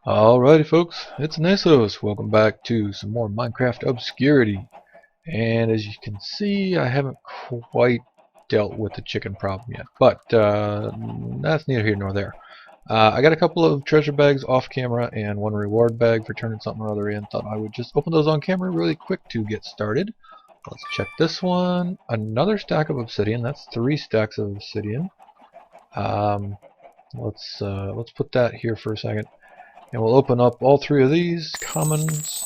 Alrighty folks, it's Nasos. Welcome back to some more Minecraft Obscurity. And as you can see, I haven't quite dealt with the chicken problem yet. But that's neither here nor there. I got a couple of treasure bags off camera and one reward bag for turning something or other in. Thought I would just open those on camera really quick to get started. Let's check this one. Another stack of obsidian. That's 3 stacks of obsidian. Let's put that here for a second. And we'll open up all 3 of these commons,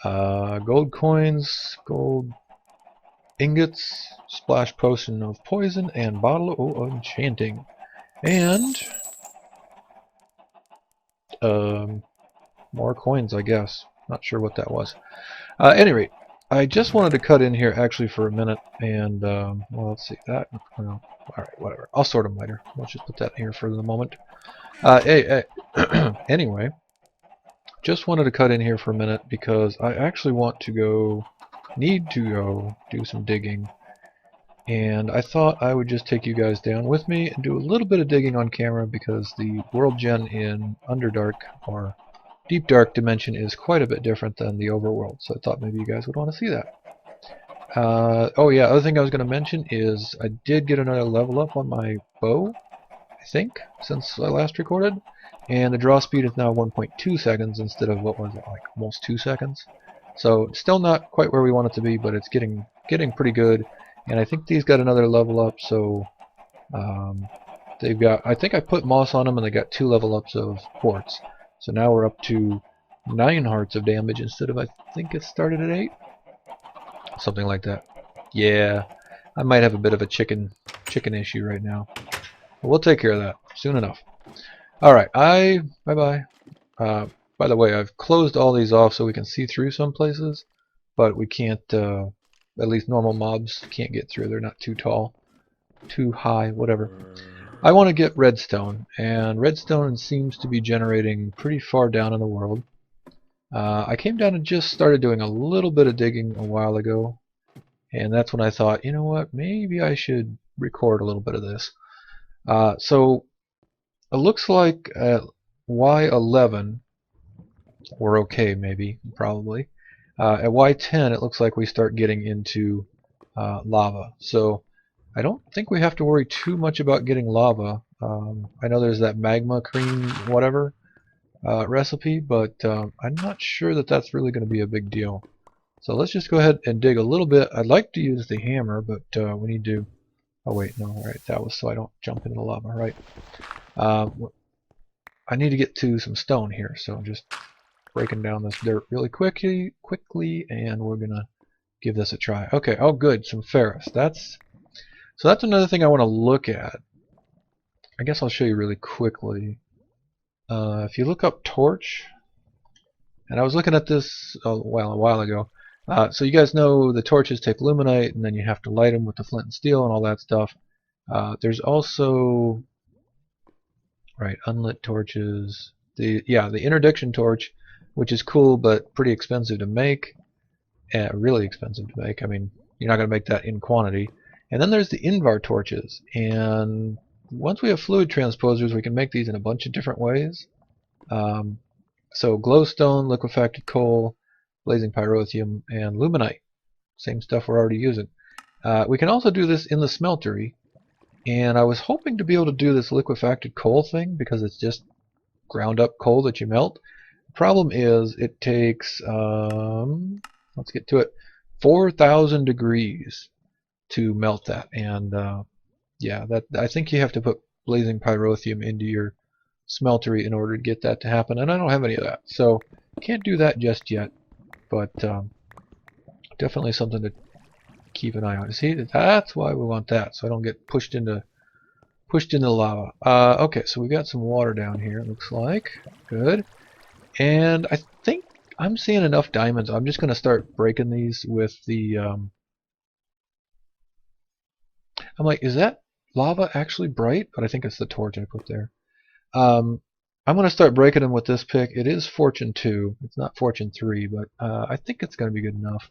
gold coins, gold ingots, splash potion of poison, and bottle of enchanting. And more coins, I guess. Not sure what that was. At any rate, I just wanted to cut in here actually for a minute, and well, let's see that. Well, all right, whatever. I'll sort them later. Let's just put that in here for the moment. Hey. Anyway. Just wanted to cut in here for a minute because I actually need to go do some digging, and I thought I would just take you guys down with me and do a little bit of digging on camera because the world gen in Underdark or Deep Dark Dimension is quite a bit different than the overworld, so I thought maybe you guys would want to see that. Oh yeah, other thing I was going to mention is I did get another level up on my bow, I think, since I last recorded. And the draw speed is now 1.2 seconds instead of, what was it, like almost 2 seconds. So still not quite where we want it to be, but it's getting pretty good. And I think these got another level up, so they've got, I think I put moss on them and they got 2 level ups of quartz. So now we're up to 9 hearts of damage instead of, I think it started at 8? Something like that. Yeah, I might have a bit of a chicken issue right now. But we'll take care of that soon enough. Alright, bye-bye. By the way, I've closed all these off so we can see through some places, but we can't, at least normal mobs can't get through. They're not too tall, too high, whatever. I want to get redstone, and redstone seems to be generating pretty far down in the world. I came down and just started doing a little bit of digging a while ago, and that's when I thought, you know what, maybe I should record a little bit of this. So it looks like at Y11 we're okay, maybe, probably. At Y10 it looks like we start getting into lava. So I don't think we have to worry too much about getting lava. I know there's that magma cream whatever recipe, but I'm not sure that that's really going to be a big deal. So let's just go ahead and dig a little bit. I'd like to use the hammer, but we need to... Oh wait, no, alright, that was so I don't jump into the lava, right? I need to get to some stone here, so I'm just breaking down this dirt really quickly, and we're gonna give this a try. Okay, oh good, some ferrous. So that's another thing I want to look at. I guess I'll show you really quickly. If you look up torch, and I was looking at this a while ago. So you guys know the torches take luminite, and then you have to light them with the flint and steel and all that stuff. There's also unlit torches. The interdiction torch, which is cool but pretty expensive to make. Really expensive to make. I mean, you're not going to make that in quantity. And then there's the invar torches, and once we have fluid transposers, we can make these in a bunch of different ways. So glowstone, liquefacted coal, blazing pyrotheum, and luminite. Same stuff we're already using. We can also do this in the smeltery, and I was hoping to be able to do this liquefacted coal thing because it's just ground up coal that you melt. The problem is it takes, let's get to it, 4,000 degrees to melt that, and yeah, I think you have to put blazing pyrotheum into your smeltery in order to get that to happen, and I don't have any of that, so can't do that just yet, but definitely something to keep an eye on. See, that's why we want that, so I don't get pushed into lava. Okay, so we got some water down here, it looks like. Good. And I think I'm seeing enough diamonds. I'm just going to start breaking these with the... I'm like, is that lava actually bright? But I think it's the torch I put there. I'm going to start breaking them with this pick. It is Fortune 2. It's not Fortune 3, but I think it's going to be good enough.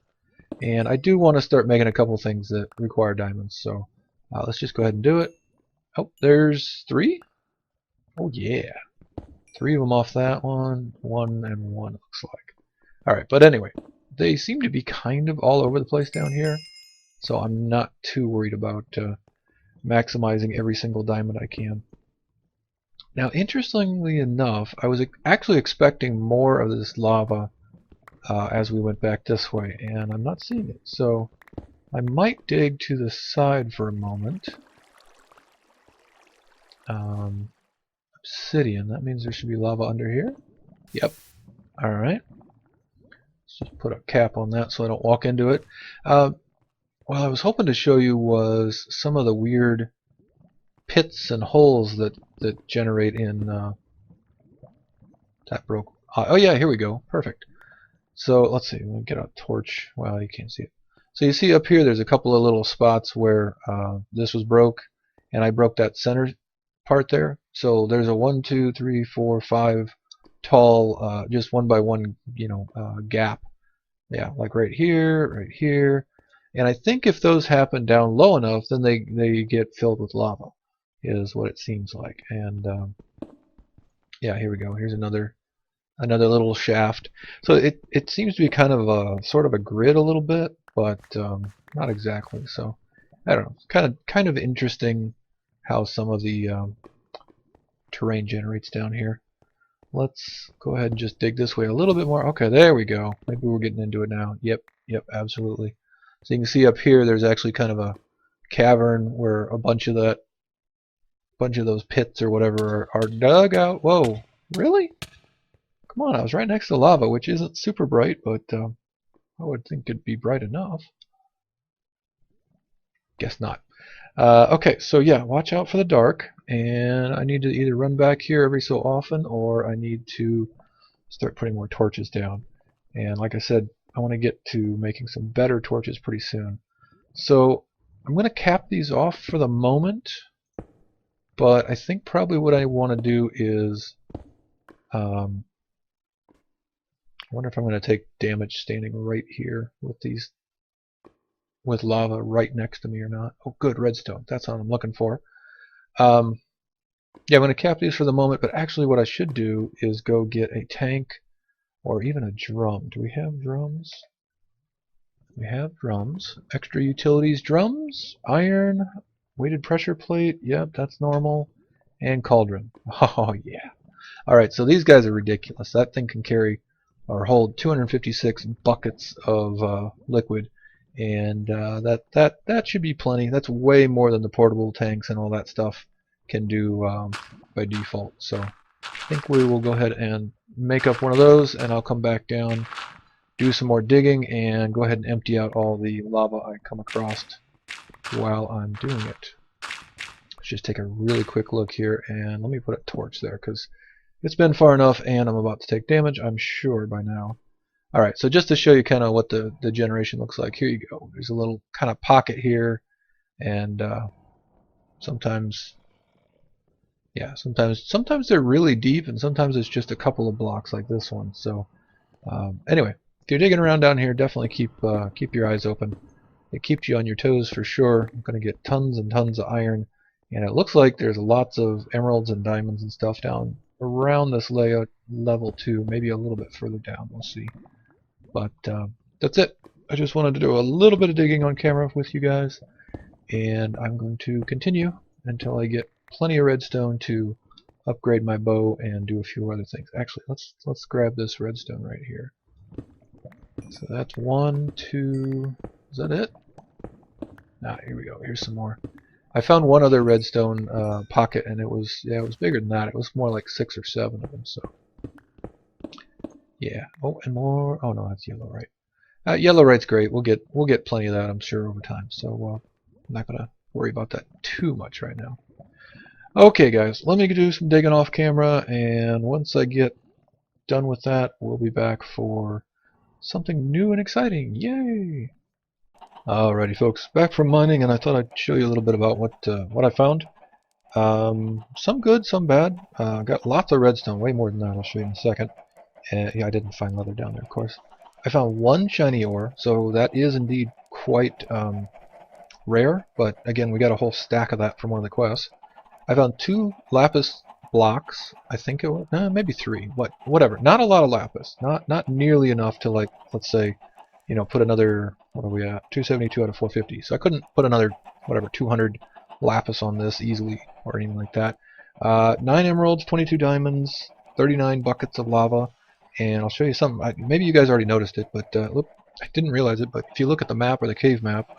And I do want to start making a couple things that require diamonds, so let's just go ahead and do it. Oh, there's 3? Oh yeah. 3 of them off that one. 1 and 1 looks like. Alright, but anyway, they seem to be kind of all over the place down here, so I'm not too worried about maximizing every single diamond I can. Now, interestingly enough, I was actually expecting more of this lava as we went back this way, and I'm not seeing it. So I might dig to the side for a moment. Obsidian, that means there should be lava under here. Yep. Alright. Let's just put a cap on that so I don't walk into it. What I was hoping to show you was some of the weird pits and holes that generate in that broke. Oh yeah, here we go. Perfect. So let's see. We'll get a torch. Well, you can't see it. So you see up here, there's a couple of little spots where this was broke, and I broke that center part there. So there's a 1, 2, 3, 4, 5 tall, just 1 by 1, gap. Yeah, like right here, and I think if those happen down low enough, then they get filled with lava, is what it seems like. And yeah, here we go. Here's another little shaft. So it seems to be kind of a sort of a grid a little bit, but not exactly. So I don't know. It's kind of interesting how some of the terrain generates down here. Let's go ahead and just dig this way a little bit more. Okay, there we go. Maybe we're getting into it now. Yep, absolutely. So you can see up here, there's actually kind of a cavern where a bunch of those pits or whatever are dug out. Whoa, really? Come on, I was right next to lava, which isn't super bright, but I would think it'd be bright enough. Guess not. Okay, so yeah, watch out for the dark, and I need to either run back here every so often, or I need to start putting more torches down. And like I said, I want to get to making some better torches pretty soon. So I'm going to cap these off for the moment, but I think probably what I want to do is I wonder if I'm going to take damage standing right here with lava right next to me or not. Oh, good, redstone. That's what I'm looking for. Yeah, I'm going to cap these for the moment, but actually what I should do is go get a tank or even a drum. Do we have drums? We have drums. Extra utilities drums, iron, weighted pressure plate. Yep, that's normal. And cauldron. Oh, yeah. Alright, so these guys are ridiculous. That thing can carry or hold 256 buckets of liquid, and that should be plenty. That's way more than the portable tanks and all that stuff can do by default. So I think we will go ahead and make up one of those, and I'll come back down, do some more digging, and go ahead and empty out all the lava I come across while I'm doing it. Let's just take a really quick look here, and let me put a torch there because it's been far enough and I'm about to take damage, I'm sure, by now. Alright, so just to show you kind of what the generation looks like, here you go. There's a little kind of pocket here, and sometimes they're really deep, and sometimes it's just a couple of blocks like this one. So anyway, if you're digging around down here, definitely keep your eyes open. It keeps you on your toes for sure. I'm going to get tons and tons of iron, and it looks like there's lots of emeralds and diamonds and stuff down around this layout level too, maybe a little bit further down. We'll see. But that's it. I just wanted to do a little bit of digging on camera with you guys, and I'm going to continue until I get plenty of redstone to upgrade my bow and do a few other things. Actually, let's grab this redstone right here. So that's 1, 2. Is that it? Ah, here we go. Here's some more. I found one other redstone pocket, and it was bigger than that. It was more like 6 or 7 of them. So yeah. Oh, and more. Oh no, that's yellow right. Yellow right's great. We'll get plenty of that, I'm sure, over time. So I'm not gonna worry about that too much right now. Okay, guys, let me do some digging off camera, and once I get done with that, we'll be back for something new and exciting. Yay! Alrighty, folks, back from mining, and I thought I'd show you a little bit about what I found. Some good, some bad. Got lots of redstone, way more than that. I'll show you in a second. Yeah, I didn't find leather down there, of course. I found 1 shiny ore, so that is indeed quite rare. But again, we got a whole stack of that from one of the quests. I found 2 lapis blocks. I think it was maybe 3. Whatever. Not a lot of lapis. Not nearly enough to, like, let's say, you know, put another, what are we at? 272 out of 450. So I couldn't put another, whatever, 200 lapis on this easily or anything like that. 9 emeralds, 22 diamonds, 39 buckets of lava, and I'll show you something. Maybe you guys already noticed it, but look, I didn't realize it, but if you look at the map or the cave map,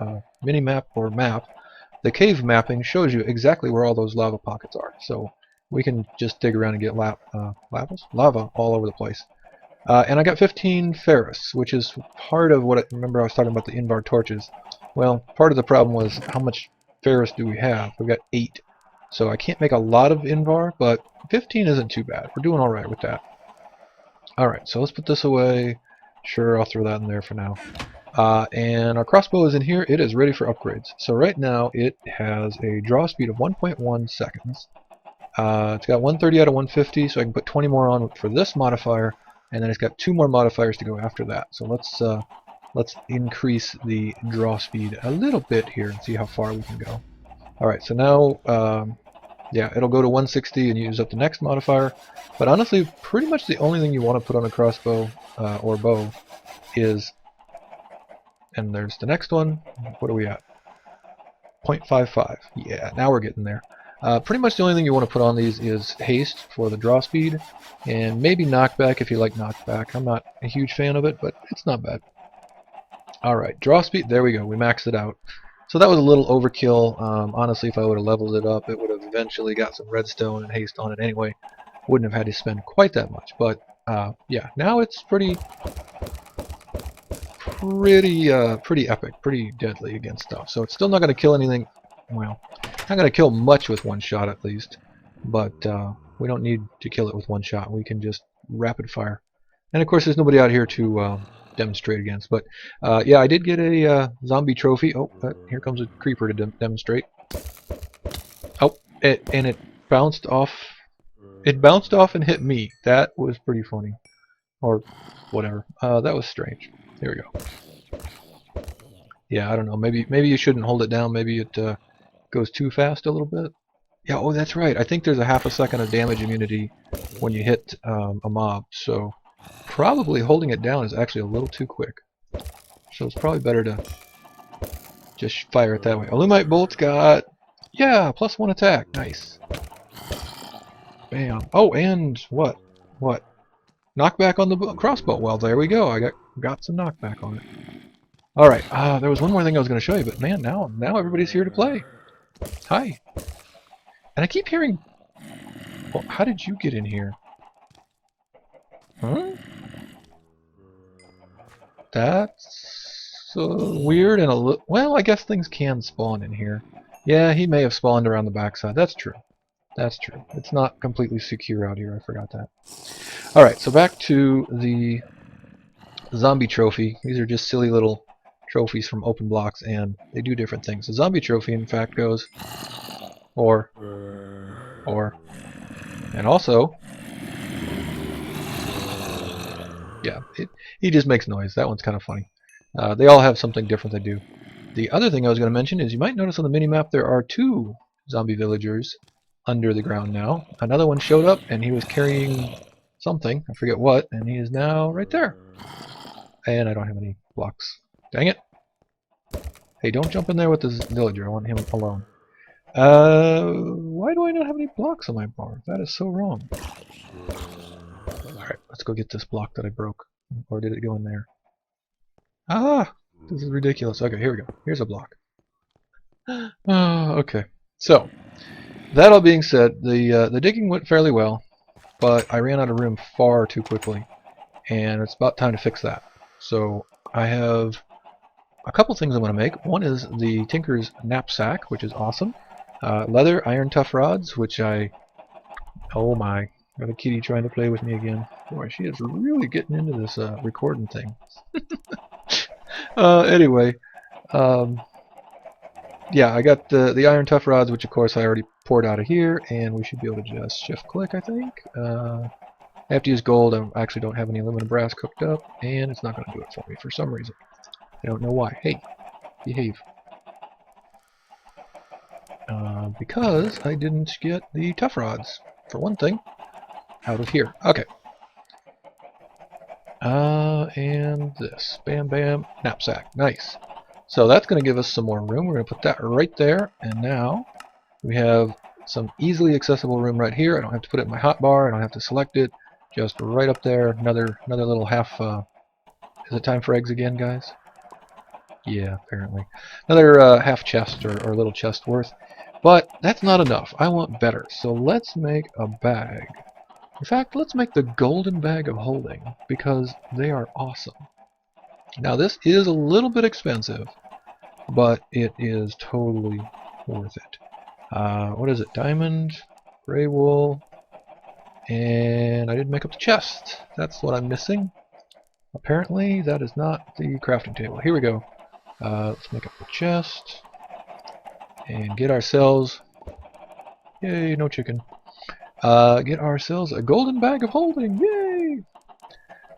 mini map or map, the cave mapping shows you exactly where all those lava pockets are. So we can just dig around and get lava all over the place. And I got 15 ferrous, which is part of what remember I was talking about the Invar torches. Well, part of the problem was how much ferrous do we have? We've got 8. So I can't make a lot of Invar, but 15 isn't too bad. We're doing alright with that. Alright, so let's put this away. Sure, I'll throw that in there for now. And our crossbow is in here. It is ready for upgrades. So right now it has a draw speed of 1.1 seconds. It's got 130 out of 150, so I can put 20 more on for this modifier, and then it's got 2 more modifiers to go after that. So let's increase the draw speed a little bit here and see how far we can go. Alright, so now, yeah, it'll go to 160 and use up the next modifier. But honestly, pretty much the only thing you want to put on a crossbow or bow is, and there's the next one, what are we at? 0.55. Yeah, now we're getting there. Pretty much the only thing you want to put on these is haste for the draw speed, and maybe knockback if you like knockback. I'm not a huge fan of it, but it's not bad. Alright, draw speed, there we go, we maxed it out. So that was a little overkill. Honestly, if I would have leveled it up, it would have eventually got some redstone and haste on it anyway. Wouldn't have had to spend quite that much, but yeah, now it's pretty epic, pretty deadly against stuff. So it's still not going to kill anything. Well, not going to kill much with one shot at least, but we don't need to kill it with one shot. We can just rapid fire. And of course, there's nobody out here to demonstrate against. But yeah, I did get a zombie trophy. Oh, here comes a creeper to demonstrate. Oh, and it bounced off. It bounced off and hit me. That was pretty funny, or whatever. That was strange. Here we go. Yeah, I don't know. Maybe you shouldn't hold it down. Maybe it goes too fast a little bit. Yeah, oh, that's right. I think there's a half a second of damage immunity when you hit a mob. So probably holding it down is actually a little too quick. So it's probably better to just fire it that way. Illumite bolts got, yeah, +1 attack. Nice. Bam. Oh, and what? What? Knockback on the crossbow. Well, there we go. I got some knockback on it. All right. There was one more thing I was going to show you, but man, now everybody's here to play. Hi. And I keep hearing. Well, how did you get in here? Huh? That's weird and a little. Well, I guess things can spawn in here. Yeah, he may have spawned around the backside. That's true. That's true. It's not completely secure out here. I forgot that. Alright, so back to the zombie trophy. These are just silly little trophies from open blocks, and they do different things. The zombie trophy, in fact, goes or, and also, yeah, he just makes noise. That one's kind of funny. They all have something different they do. The other thing I was going to mention is you might notice on the minimap there are 2 zombie villagers under the ground now. Another one showed up and he was carrying something, I forget what, and he is now right there. And I don't have any blocks. Dang it. Hey, don't jump in there with this villager. I want him alone. Why do I not have any blocks on my bar? That is so wrong. Alright, let's go get this block that I broke. Or did it go in there? Ah! This is ridiculous. Okay, here we go. Here's a block. Okay. So, that all being said, the digging went fairly well, but I ran out of room far too quickly, and it's about time to fix that. So I have a couple things I want to make. One is the Tinker's knapsack, which is awesome. Leather, iron tough rods, which oh my, got a kitty trying to play with me again. Boy, she is really getting into this recording thing. Anyway, yeah, I got the iron tough rods, which of course I already poured out of here, and we should be able to just shift click, I think. I have to use gold. I actually don't have any aluminum brass cooked up, and it's not going to do it for me for some reason. I don't know why. Hey, behave. Because I didn't get the tough rods. for one thing, out of here. Okay. And this. Bam, bam. Knapsack. Nice. So that's going to give us some more room. We're going to put that right there. And now we have some easily accessible room right here. I don't have to put it in my hotbar. I don't have to select it. Just right up there. Another little half. Is it time for eggs again, guys? Yeah, apparently. Another half chest or little chest worth. But that's not enough. I want better. So let's make a bag. In fact, let's make the golden bag of holding, because they are awesome. Now this is a little bit expensive, but it is totally worth it. What is it? Diamond, gray wool, and I didn't make up the chest. That's what I'm missing. Apparently that is not the crafting table. Here we go. Let's make up the chest and get ourselves, yay, no chicken. Get ourselves a golden bag of holding, yay!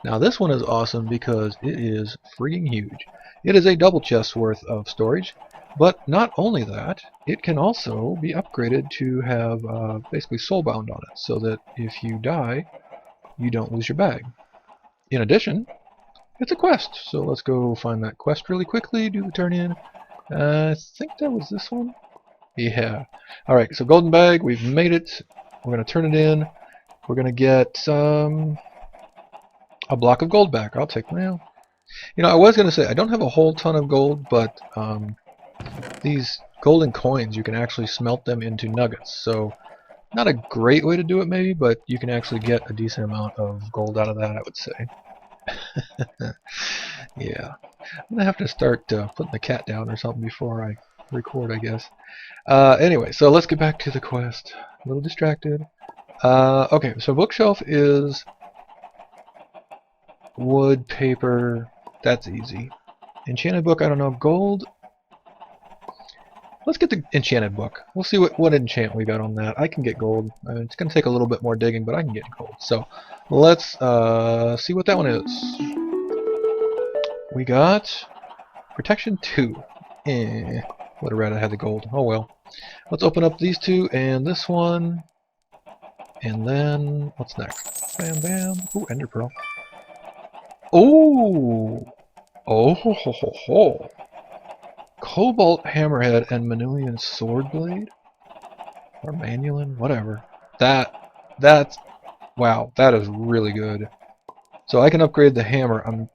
Now this one is awesome because it is freaking huge. It is a double chest worth of storage, but not only that, it can also be upgraded to have basically soulbound on it, so that if you die, you don't lose your bag. In addition, it's a quest, so let's go find that quest really quickly, do the turn in. I think that was this one. Yeah. Alright, so golden bag, we've made it. We're going to turn it in. We're going to get a block of gold back. I'll take, well, you know, I was going to say, I don't have a whole ton of gold, but these golden coins, you can actually smelt them into nuggets. So, not a great way to do it maybe, but you can actually get a decent amount of gold out of that, I would say. Yeah. I'm going to have to start putting the cat down or something before I record, I guess. Anyway, so let's get back to the quest. A little distracted. Okay, so bookshelf is wood, paper, that's easy. Enchanted book, I don't know. Gold, let's get the enchanted book. We'll see what enchant we got on that. I can get gold. I mean, it's going to take a little bit more digging, but I can get gold. So let's see what that one is. We got protection 2. Would have rather had the gold. Oh well. Let's open up these two and this one. And then, what's next? Bam, bam. Ooh, ender pearl. Ooh! Oh ho ho ho ho! Cobalt hammerhead and Manulian sword blade? Or Manulin? Whatever. That's, wow, that is really good. So I can upgrade the hammer.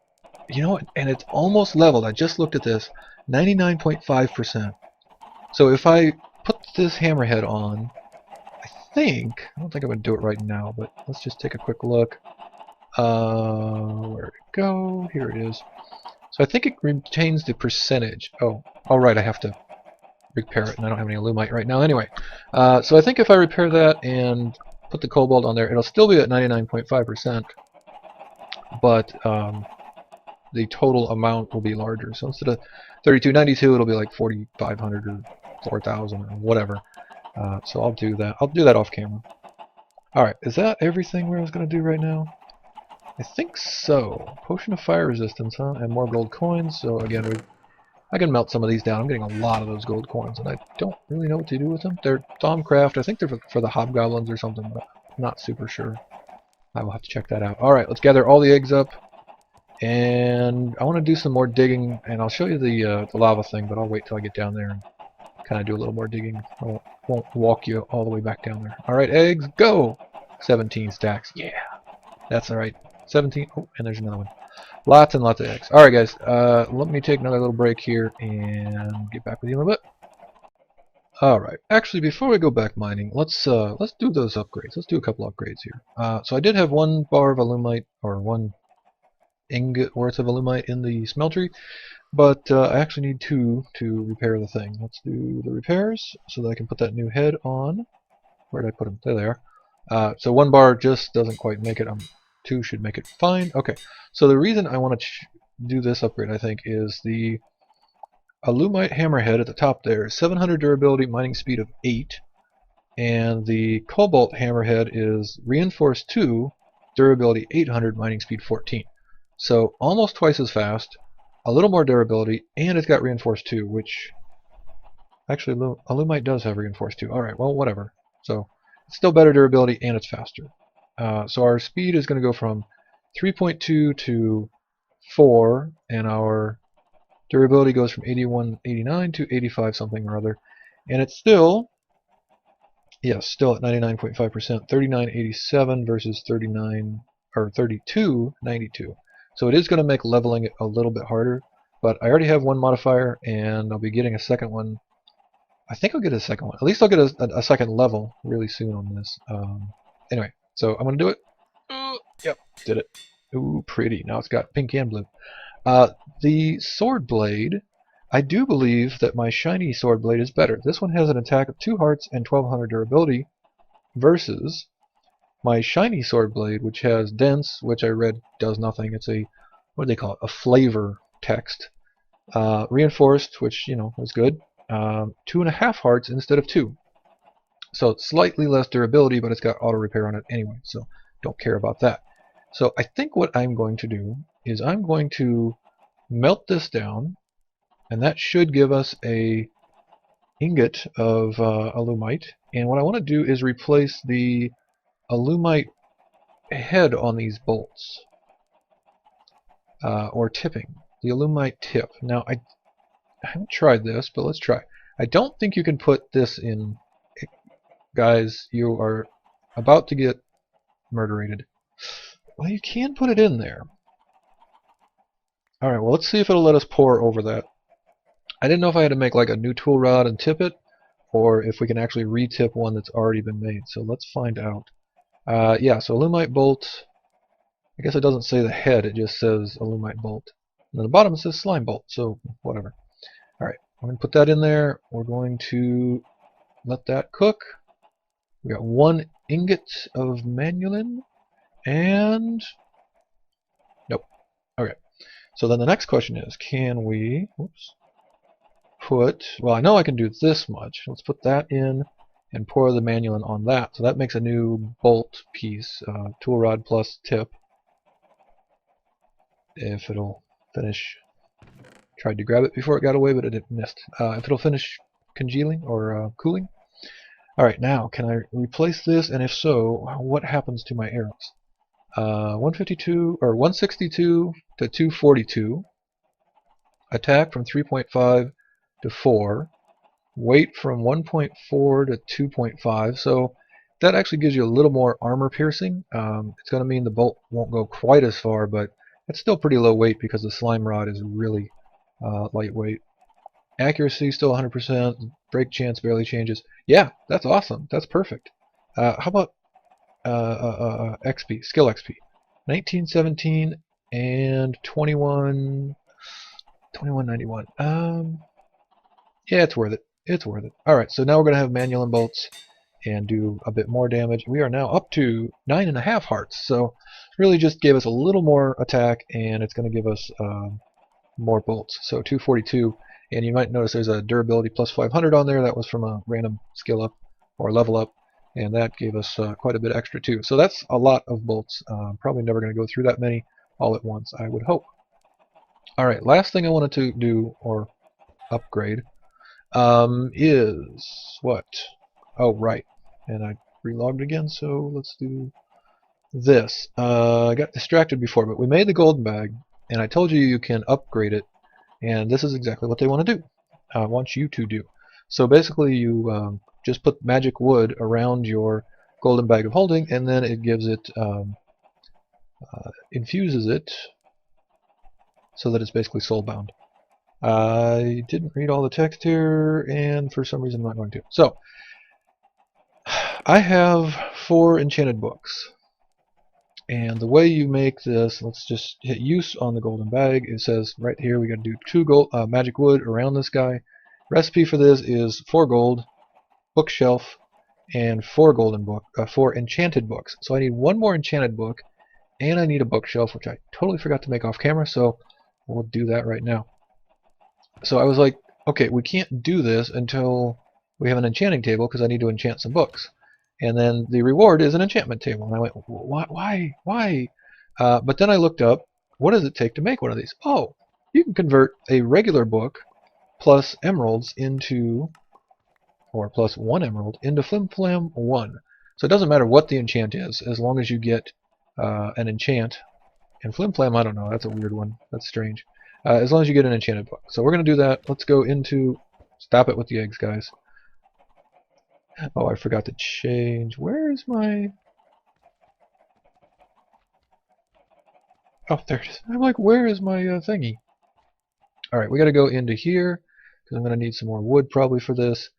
You know what? And it's almost leveled. I just looked at this. 99.5%. So if I put this hammerhead on, I don't think I'm going to do it right now, but let's just take a quick look. Where'd it go? Here it is. So I think it retains the percentage. Oh, alright, I have to repair it, and I don't have any alumite right now anyway. So I think if I repair that and put the cobalt on there, it'll still be at 99.5%, but the total amount will be larger. So instead of 3292, it'll be like 4,500 or 4,000 or whatever. So I'll do that. I'll do that off camera. Alright, is that everything I was going to do right now? I think so. Potion of fire resistance, huh? And more gold coins. So again, I can melt some of these down. I'm getting a lot of those gold coins, and I don't really know what to do with them. They're Thaumcraft. I think they're for the hobgoblins or something, but I'm not super sure. I will have to check that out. Alright, let's gather all the eggs up. And I want to do some more digging, and I'll show you the lava thing, but I'll wait till I get down there and kind of do a little more digging. I won't walk you all the way back down there. Alright, eggs, go! 17 stacks. Yeah! That's alright. 17. Oh, and there's another one. Lots and lots of eggs. Alright, guys. Let me take another little break here and get back with you in a bit. Alright. Actually, before we go back mining, let's do those upgrades. Let's do a couple upgrades here. So I did have 1 bar of alumite, or 1 ingot worth of alumite in the smeltery, but I actually need 2 to repair the thing. Let's do the repairs so that I can put that new head on. Where did I put them? There they are. So 1 bar just doesn't quite make it. 2 should make it fine. Okay, so the reason I want to do this upgrade, I think, is the alumite hammerhead at the top there, 700 durability, mining speed of 8, and the cobalt hammerhead is reinforced 2, durability 800, mining speed 14. So almost twice as fast, a little more durability, and it's got reinforced 2, which actually alumite does have reinforced 2. Alright, well, whatever. So It's still better durability and it's faster. So our speed is going to go from 3.2 to 4, and our durability goes from 81.89 to 85 something or other. And it's still, yes, still at 99.5%, 39.87 versus 39 or 32.92. So it is going to make leveling it a little bit harder, but I already have one modifier, and I'll be getting a second one. I think I'll get a second one. At least I'll get a second level really soon on this. Anyway, so I'm going to do it. Yep, did it. Ooh, pretty. Now it's got pink and blue. The sword blade, I do believe that my shiny sword blade is better. This one has an attack of 2 hearts and 1200 durability versus my shiny sword blade, which has dense, which I read does nothing. It's a, what do they call it? A flavor text. Reinforced, which, you know, is good. 2.5 hearts instead of 2. So it's slightly less durability, but it's got auto repair on it anyway, so don't care about that. So I think what I'm going to do is I'm going to melt this down, and that should give us a ingot of alumite. And what I want to do is replace the alumite head on these bolts, or tipping, the alumite tip. Now I haven't tried this, but let's try. I don't think you can put this in. Guys, you are about to get murderated. Well, you can put it in there. Alright, well, let's see if it'll let us pour over that. I didn't know if I had to make like a new tool rod and tip it, or if we can actually re-tip one that's already been made. So let's find out. Yeah, so alumite bolt. I guess it doesn't say the head, it just says alumite bolt. And then the bottom it says slime bolt, so whatever. Alright, I'm going to put that in there. We're going to let that cook. We got 1 ingot of manulin, and nope. Okay. So then the next question is, can we put, well, I know I can do this much. Let's put that in and pour the manulin on that. So that makes a new bolt piece, tool rod plus tip. If it'll finish, tried to grab it before it got away, but it missed. If it'll finish congealing or cooling. Alright, now, can I replace this, and if so, what happens to my arrows? 152 or 162 to 242. Attack from 3.5 to 4. Weight from 1.4 to 2.5. So that actually gives you a little more armor piercing. It's going to mean the bolt won't go quite as far, but it's still pretty low weight because the slime rod is really lightweight. Accuracy still 100%. Break chance barely changes. Yeah, that's awesome. That's perfect. How about XP, skill XP? 1917 and 2191. Yeah, it's worth it. It's worth it. Alright, so now we're going to have manulin bolts and do a bit more damage. We are now up to 9.5 hearts, so really just gave us a little more attack, and it's going to give us more bolts. So 242. And you might notice there's a durability plus 500 on there. That was from a random skill up or level up, and that gave us quite a bit extra too. So that's a lot of bolts. Probably never going to go through that many all at once, I would hope. Alright, last thing I wanted to do, or upgrade, is what? Oh, right. And I relogged again, so let's do this. I got distracted before, but we made the golden bag, and I told you you can upgrade it. And this is exactly what they want to do. Want you to do. So basically you just put magic wood around your golden bag of holding, and then it gives it, infuses it so that it's basically soulbound. I didn't read all the text here, and for some reason I'm not going to. So, I have 4 enchanted books. And the way you make this, let's just hit use on the golden bag. It says right here we got to do 2 magic wood around this guy. Recipe for this is 4 gold, bookshelf, and 4 4 enchanted books. So I need 1 more enchanted book, and I need a bookshelf, which I totally forgot to make off camera, so we'll do that right now. So I was like, okay, we can't do this until we have an enchanting table because I need to enchant some books. And then the reward is an enchantment table. And I went, why? But then I looked up, what does it take to make one of these? Oh, you can convert a regular book plus emeralds into, or plus 1 emerald into Flim Flam 1. So it doesn't matter what the enchant is, as long as you get an enchant. And Flim Flam, I don't know, that's a weird one. That's strange. As long as you get an enchanted book. So we're going to do that. Let's go into... Stop it with the eggs, guys. Oh, I forgot to change. Where is my... Oh, there it is. I'm like, where is my thingy? Alright, we got to go into here, because I'm going to need some more wood probably for this.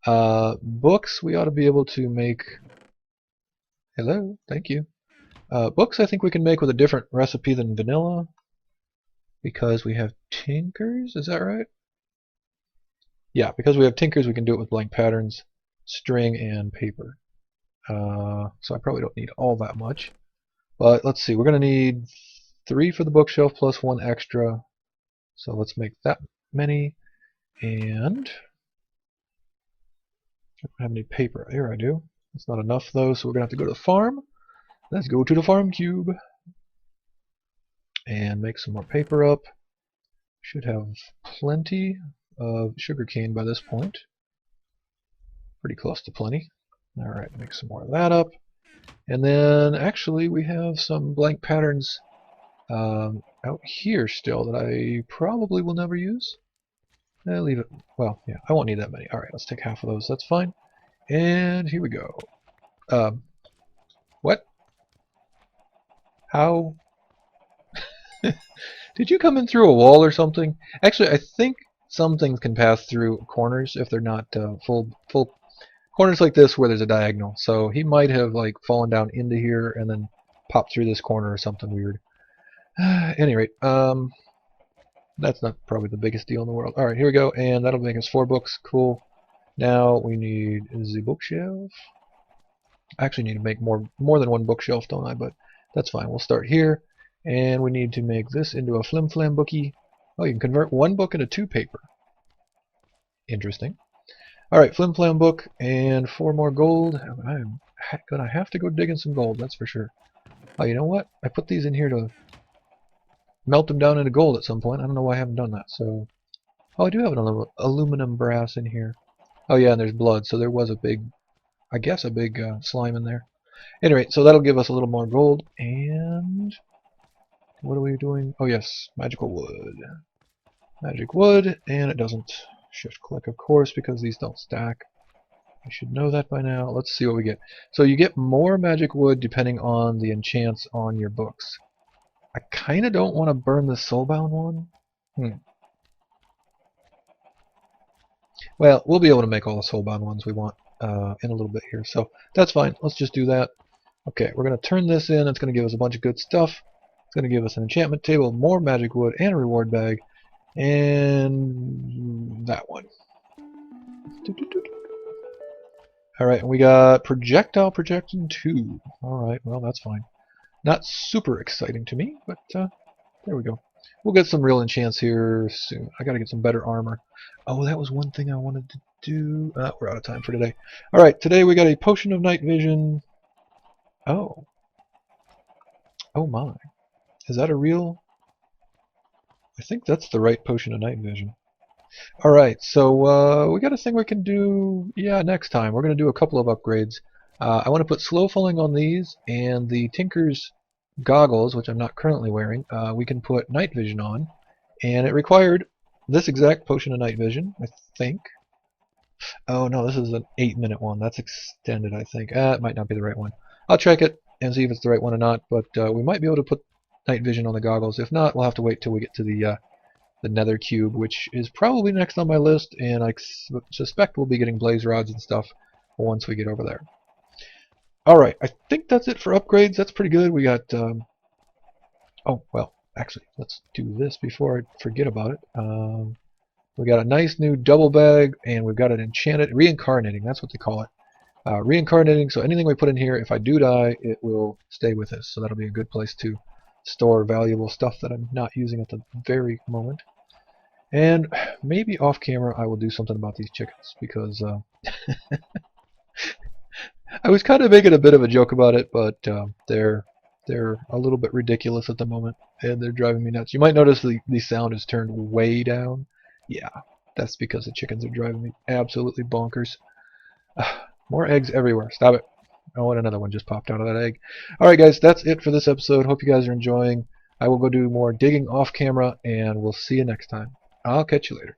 Books, we ought to be able to make... Hello, thank you. Books I think we can make with a different recipe than vanilla, because we have tinkers, is that right? Yeah, because we have tinkers we can do it with blank patterns, string, and paper. So I probably don't need all that much. But let's see, we're going to need 3 for the bookshelf plus 1 extra. So let's make that many. And I don't have any paper. Here I do. That's not enough though, so we're going to have to go to the farm. Let's go to the farm cube. And make some more paper up. Should have plenty of sugarcane by this point. Pretty close to plenty. Alright, make some more of that up. And then actually we have some blank patterns out here still that I probably will never use. I'll leave it. Well, yeah, I won't need that many. Alright, let's take half of those. That's fine. And here we go. What? How? Did you come in through a wall or something? Actually, I think some things can pass through corners if they're not full corners like this where there's a diagonal. So he might have like fallen down into here and then popped through this corner or something weird. At any rate, that's not probably the biggest deal in the world. Alright, here we go, and that'll make us 4 books. Cool. Now we need the bookshelf. I actually need to make more than 1 bookshelf, don't I? But that's fine. We'll start here. And we need to make this into a Flim Flam bookie. Oh, you can convert 1 book into 2 paper. Interesting. Alright, Flim Flam book and 4 more gold. I'm gonna have to go digging some gold, that's for sure. Oh, you know what? I put these in here to melt them down into gold at some point. I don't know why I haven't done that. So, oh, I do have an aluminum brass in here. Oh yeah, and there's blood, so there was a big, I guess a big slime in there. Anyway, so that'll give us a little more gold. And what are we doing? Oh yes, magical wood. Magic wood, and it doesn't shift click, of course, because these don't stack. I should know that by now. Let's see what we get. So you get more magic wood depending on the enchants on your books. I kind of don't want to burn the soulbound one. Well, we'll be able to make all the soulbound ones we want in a little bit here, so that's fine. Let's just do that. Okay, we're going to turn this in. It's going to give us a bunch of good stuff. It's going to give us an enchantment table, more magic wood, and a reward bag. And that one. Alright, and we got projectile projection 2. Alright, well, that's fine. Not super exciting to me, but there we go. We'll get some real enchants here soon. I gotta get some better armor. Oh, that was one thing I wanted to do. We're out of time for today. Alright, today we got a potion of night vision. Oh. Oh my. Is that a real... I think that's the right potion of night vision. Alright, so we got a thing we can do, yeah, next time. We're going to do a couple of upgrades. I want to put slow falling on these, and the Tinker's goggles, which I'm not currently wearing, we can put night vision on. And it required this exact potion of night vision, I think. Oh no, this is an 8-minute one. That's extended, I think. It might not be the right one. I'll check it and see if it's the right one or not, but we might be able to put night vision on the goggles. If not, we'll have to wait till we get to the nether cube, which is probably next on my list, and I suspect we'll be getting blaze rods and stuff once we get over there. Alright, I think that's it for upgrades. That's pretty good. We got... oh, well, actually, let's do this before I forget about it. We got a nice new double bag, and we've got an enchanted... reincarnating, that's what they call it. Reincarnating, so anything we put in here, if I do die, it will stay with us. So that'll be a good place to store valuable stuff that I'm not using at the very moment. And maybe off camera I will do something about these chickens, because I was kind of making a bit of a joke about it, but they're a little bit ridiculous at the moment, and they're driving me nuts. You might notice the sound is turned way down. Yeah, that's because the chickens are driving me absolutely bonkers. More eggs everywhere. Stop it. Oh, and another one just popped out of that egg. Alright guys, that's it for this episode. Hope you guys are enjoying. I will go do more digging off camera, and we'll see you next time. I'll catch you later.